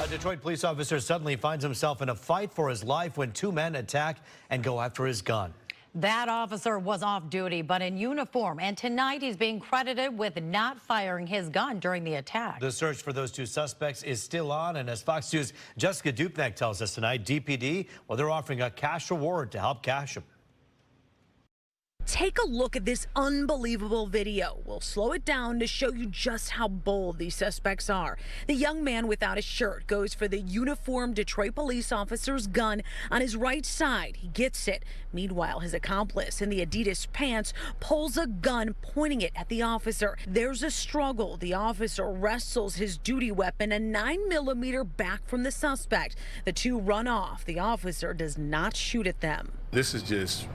A Detroit police officer suddenly finds himself in a fight for his life when two men attack and go after his gun. That officer was off duty, but in uniform, and tonight he's being credited with not firing his gun during the attack. The search for those two suspects is still on, and as Fox News' Jessica Dupnack tells us tonight, DPD, well, they're offering a cash reward to help cash them. Take a look at this unbelievable video. We'll slow it down to show you just how bold these suspects are. The young man without a shirt goes for the uniformed Detroit police officer's gun on his right side. He gets it. Meanwhile, his accomplice in the Adidas pants pulls a gun, pointing it at the officer. There's a struggle. The officer wrestles his duty weapon, a 9mm, back from the suspect. The two run off. The officer does not shoot at them. This is just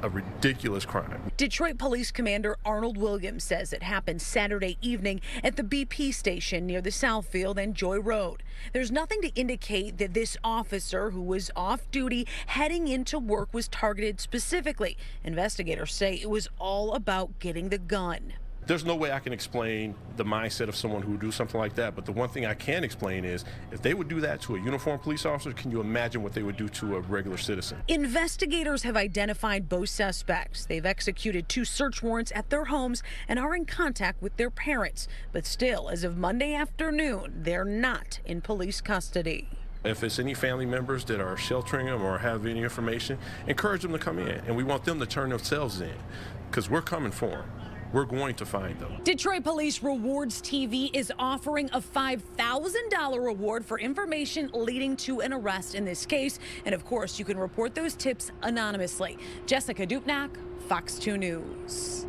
a ridiculous crime. Detroit Police Commander Arnold Williams says it happened Saturday evening at the BP station near the Southfield and Joy Road. There's nothing to indicate that this officer, who was off duty heading into work, was targeted specifically. Investigators say it was all about getting the gun. There's no way I can explain the mindset of someone who would do something like that, but the one thing I can explain is if they would do that to a uniformed police officer, can you imagine what they would do to a regular citizen? Investigators have identified both suspects. They've executed 2 search warrants at their homes and are in contact with their parents. But still, as of Monday afternoon, they're not in police custody. If it's any family members that are sheltering them or have any information, encourage them to come in, and we want them to turn themselves in, because we're coming for them. We're going to find them. Detroit Police Rewards TV is offering a $5,000 reward for information leading to an arrest in this case. And of course, you can report those tips anonymously. Jessica Dupnack, Fox 2 News.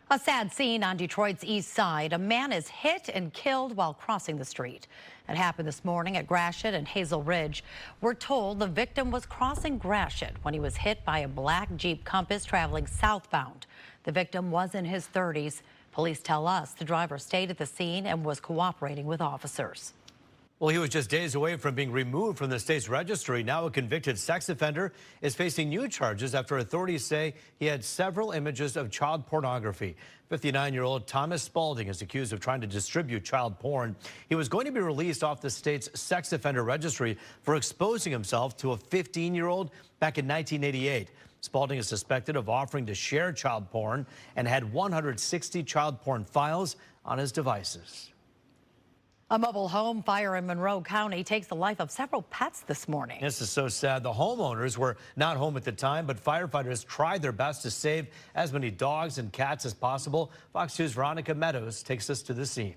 A sad scene on Detroit's east side. A man is hit and killed while crossing the street. It happened this morning at Gratiot and Hazel Ridge. We're told the victim was crossing Gratiot when he was hit by a black Jeep Compass traveling southbound. The victim was in his 30s. Police tell us the driver stayed at the scene and was cooperating with officers. Well, he was just days away from being removed from the state's registry. Now a convicted sex offender is facing new charges after authorities say he had several images of child pornography. 59-year-old Thomas Spalding is accused of trying to distribute child porn. He was going to be released off the state's sex offender registry for exposing himself to a 15-year-old back in 1988. Spalding is suspected of offering to share child porn and had 160 child porn files on his devices. A mobile home fire in Monroe County takes the life of several pets this morning. This is so sad. The homeowners were not home at the time, but firefighters tried their best to save as many dogs and cats as possible. Fox News' Veronica Meadows takes us to the scene.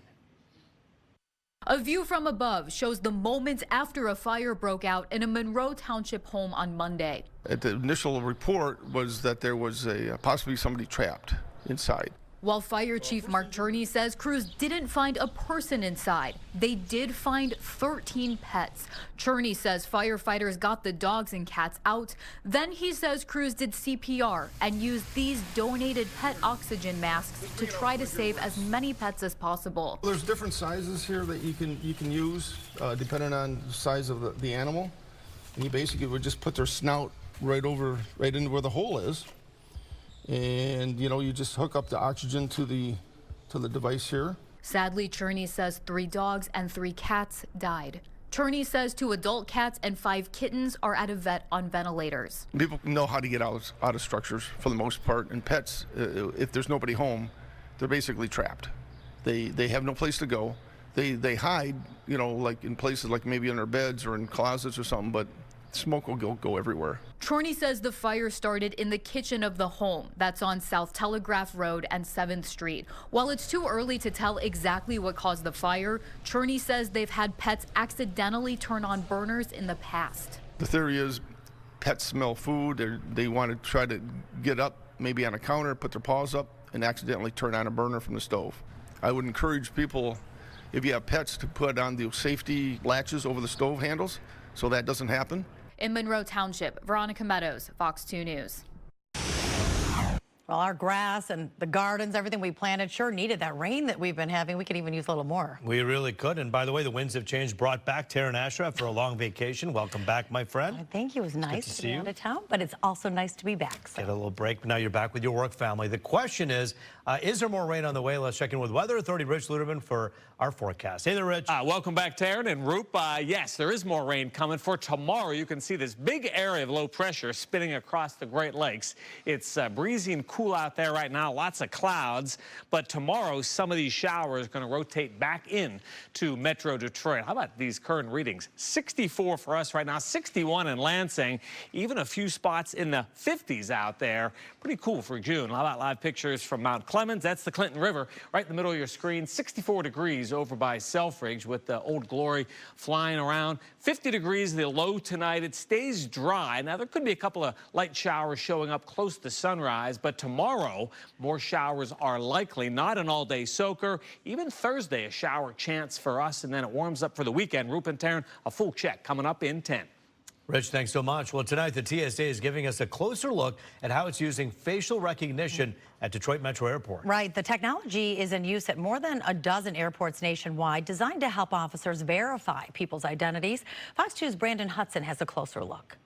A view from above shows the moments after a fire broke out in a Monroe Township home on Monday. The initial report was that there was possibly somebody trapped inside. While Fire Chief Mark Cherney says crews didn't find a person inside, they did find 13 pets. Cherney says firefighters got the dogs and cats out. Then he says crews did CPR and used these donated pet oxygen masks to try to save as many pets as possible. There's different sizes here that you can use depending on the size of the animal. And you basically would just put their snout right into where the hole is. And, you just hook up the oxygen to the device here. Sadly, Cherney says 3 dogs and 3 cats died. Cherney says 2 adult cats and 5 kittens are at a vet on ventilators. People know how to get out of structures for the most part. And pets, if there's nobody home, they're basically trapped. They have no place to go. They hide, like in places like maybe under beds or in closets or something, but smoke will go everywhere. Cherney says the fire started in the kitchen of the home that's on South Telegraph Road and 7th Street. While it's too early to tell exactly what caused the fire, Cherney says they've had pets accidentally turn on burners in the past. The theory is pets smell food. They want to try to get up, maybe on a counter, put their paws up, and accidentally turn on a burner from the stove. I would encourage people, if you have pets, to put on the safety latches over the stove handles so that doesn't happen. In Monroe Township, Veronica Meadows, Fox 2 News. Well, our grass and the gardens, everything we planted sure needed that rain that we've been having. We could even use a little more. We really could. And by the way, the winds have changed, brought back Tara Asher after a long vacation. Welcome back, my friend. Thank you. It was nice to be out you. of town, but it's also nice to be back. So. Get a little break. Now you're back with your work family. The question is, Is there more rain on the way? Let's check in with Weather Authority Rich Luderman for our forecast. Hey there, Rich. Welcome back, Taryn and Roop. Yes, there is more rain coming for tomorrow. You can see this big area of low pressure spinning across the Great Lakes. It's breezy and cool out there right now, lots of clouds. But tomorrow, some of these showers are going to rotate back in to Metro Detroit. How about these current readings? 64 for us right now, 61 in Lansing, even a few spots in the 50s out there. Pretty cool for June. How about live pictures from Mount Clemens? That's the Clinton River right in the middle of your screen. 64 degrees over by Selfridge with the Old Glory flying around. 50 degrees, the low tonight. It stays dry. Now, there could be a couple of light showers showing up close to sunrise, but tomorrow, more showers are likely. Not an all-day soaker. Even Thursday, a shower chance for us, and then it warms up for the weekend. Rup and Taryn, a full check coming up in 10. Rich, thanks so much. Well, tonight the TSA is giving us a closer look at how it's using facial recognition at Detroit Metro Airport. Right. The technology is in use at more than a dozen airports nationwide, designed to help officers verify people's identities. Fox 2's Brandon Hudson has a closer look.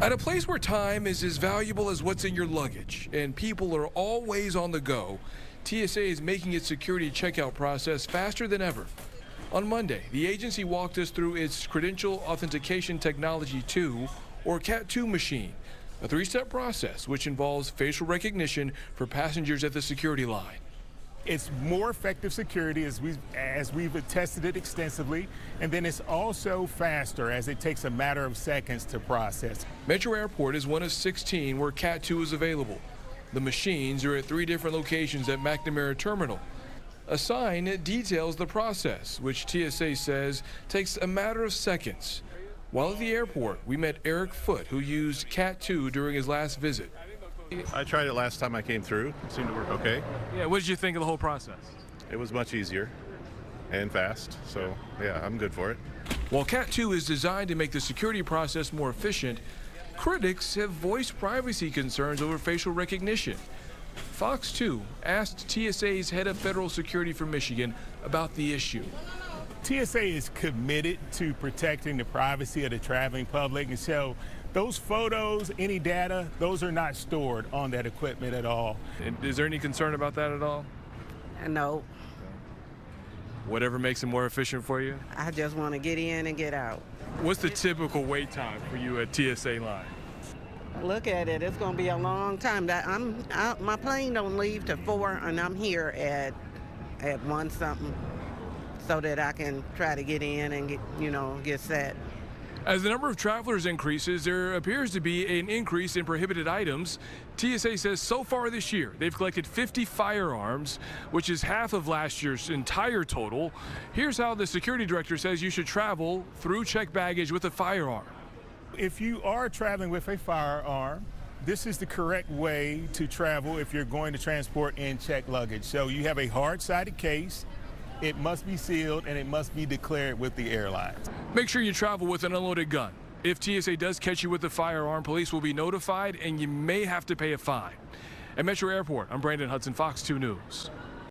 At a place where time is as valuable as what's in your luggage and people are always on the go, TSA is making its security checkout process faster than ever. On Monday, the agency walked us through its Credential Authentication Technology 2, or CAT2 machine, a three-step process which involves facial recognition for passengers at the security line. It's more effective security as we've tested it extensively, and then it's also faster as it takes a matter of seconds to process. Metro Airport is one of 16 where CAT2 is available. The machines are at 3 different locations at McNamara Terminal. A sign details the process, which TSA says takes a matter of seconds. While at the airport, we met Eric Foote, who used CAT2 during his last visit. I tried it last time I came through. It seemed to work okay. Yeah, what did you think of the whole process? It was much easier and fast, so yeah, I'm good for it. While CAT2 is designed to make the security process more efficient, critics have voiced privacy concerns over facial recognition. Fox 2 asked TSA's head of federal security for Michigan about the issue. TSA is committed to protecting the privacy of the traveling public, and so those photos, any data, those are not stored on that equipment at all. And is there any concern about that at all? No. Whatever makes it more efficient for you? I just want to get in and get out. What's the typical wait time for you at TSA line? Look at it. It's going to be a long time. My plane don't leave till 4, and I'm here at 1 something, so that I can try to get in and get set. As the number of travelers increases, there appears to be an increase in prohibited items. TSA says so far this year, they've collected 50 firearms, which is half of last year's entire total. Here's how the security director says you should travel through checked baggage with a firearm. If you are traveling with a firearm, this is the correct way to travel if you're going to transport in checked luggage. So you have a hard-sided case, it must be sealed, and it must be declared with the airlines. Make sure you travel with an unloaded gun. If TSA does catch you with a firearm, police will be notified and you may have to pay a fine. At Metro Airport, I'm Brandon Hudson, Fox 2 News.